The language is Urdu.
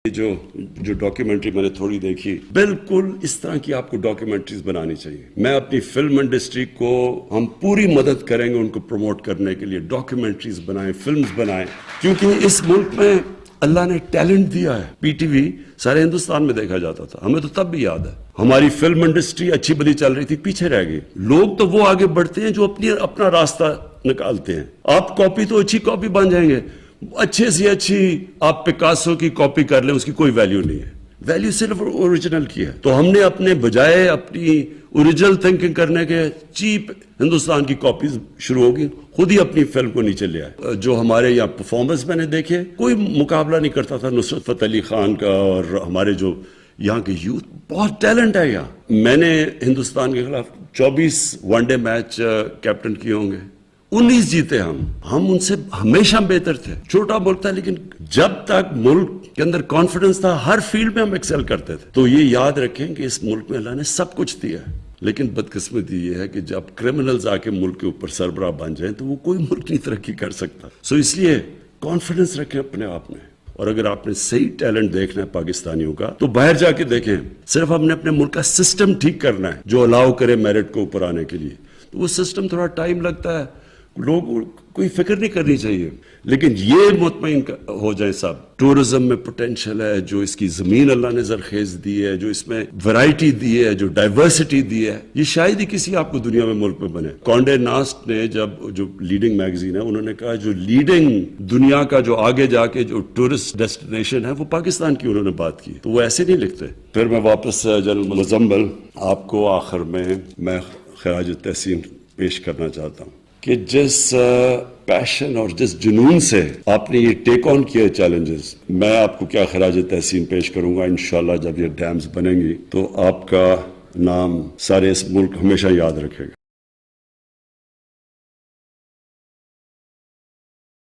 جو ڈاکیومنٹری میں نے تھوڑی دیکھی، بالکل اس طرح کی آپ کو ڈاکیومنٹریز بنانی چاہیے. میں اپنی فلم انڈسٹری کو ہم پوری مدد کریں گے ان کو پروموٹ کرنے کے لیے. ڈاکیومنٹریز بنائیں، فلمز بنائیں، کیونکہ اس ملک میں اللہ نے ٹیلنٹ دیا ہے. پی ٹی وی سارے ہندوستان میں دیکھا جاتا تھا، ہمیں تو تب بھی یاد ہے. ہماری فلم انڈسٹری اچھی بلی چل رہی تھی، پیچھے رہ گئی. لوگ تو وہ آگے بڑھتے ہیں جو اپنا راستہ نکالتے ہیں. آپ کاپی تو اچھی کاپی بن جائیں گے، اچھے سے اچھی آپ پکاسو کی کاپی کر لیں، اس کی کوئی ویلیو نہیں ہے. ویلیو صرف اوریجنل کی ہے. تو ہم نے اپنے بجائے اپنی اوریجنل تھنکنگ کرنے کے چیپ ہندوستان کی کاپیز شروع ہوگی، خود ہی اپنی فلم کو نیچے لے آئے. جو ہمارے یہاں پرفارمنس میں نے دیکھے، کوئی مقابلہ نہیں کرتا تھا نصرت فتح علی خان کا. اور ہمارے جو یہاں کے یوتھ، بہت ٹیلنٹ ہے یہاں. میں نے ہندوستان کے خلاف 24 ون ڈے میچ کیپٹن کیے ہوں گے، 19 جیتے. ہم ان سے ہمیشہ بہتر تھے. چھوٹا ملک تھا لیکن جب تک ملک کے اندر کانفیڈنس تھا، ہر فیلڈ میں ہم ایکسل کرتے تھے. تو یہ یاد رکھیں کہ اس ملک میں اللہ نے سب کچھ دیا ہے، لیکن بدقسمتی یہ ہے کہ جب کرمنلز آ کے ملک کے اوپر سربراہ بن جائیں تو وہ کوئی ملک نہیں ترقی کر سکتا. سو اس لیے کانفیڈنس رکھیں اپنے آپ میں. اور اگر آپ نے صحیح ٹیلنٹ دیکھنا ہے پاکستانیوں کا تو باہر جا کے دیکھیں. صرف ہم نے اپنے ملک کا سسٹم ٹھیک کرنا ہے جو الاؤ کرے میرٹ کو اوپر آنے کے لیے. تو وہ سسٹم تھوڑا ٹائم لگتا ہے، لوگوں کوئی فکر نہیں کرنی چاہیے. لیکن یہ مطمئن ہو جائیں صاحب، ٹورزم میں پوٹینشل ہے، جو اس کی زمین اللہ نے زرخیز دی ہے، جو اس میں ورائٹی دی ہے، جو ڈائیورسٹی دی ہے، یہ شاید ہی کسی آپ کو دنیا میں ملک میں بنے. کانڈے ناسٹ نے جو لیڈنگ میگزین ہے، انہوں نے کہا جو لیڈنگ دنیا کا جو آگے جا کے جو ٹورسٹ ڈیسٹینیشن ہے وہ پاکستان کی انہوں نے بات کی. تو وہ ایسے نہیں لکھتے. پھر میں واپس جنرل مزمل آپ کو آخر میں خراج تحسین پیش کرنا چاہتا ہوں کہ جس پیشن اور جس جنون سے آپ نے یہ ٹیک آن کیا چیلنجز، میں آپ کو کیا خراج تحسین پیش کروں گا. انشاءاللہ جب یہ ڈیمز بنیں گی تو آپ کا نام سارے اس ملک ہمیشہ یاد رکھے گا.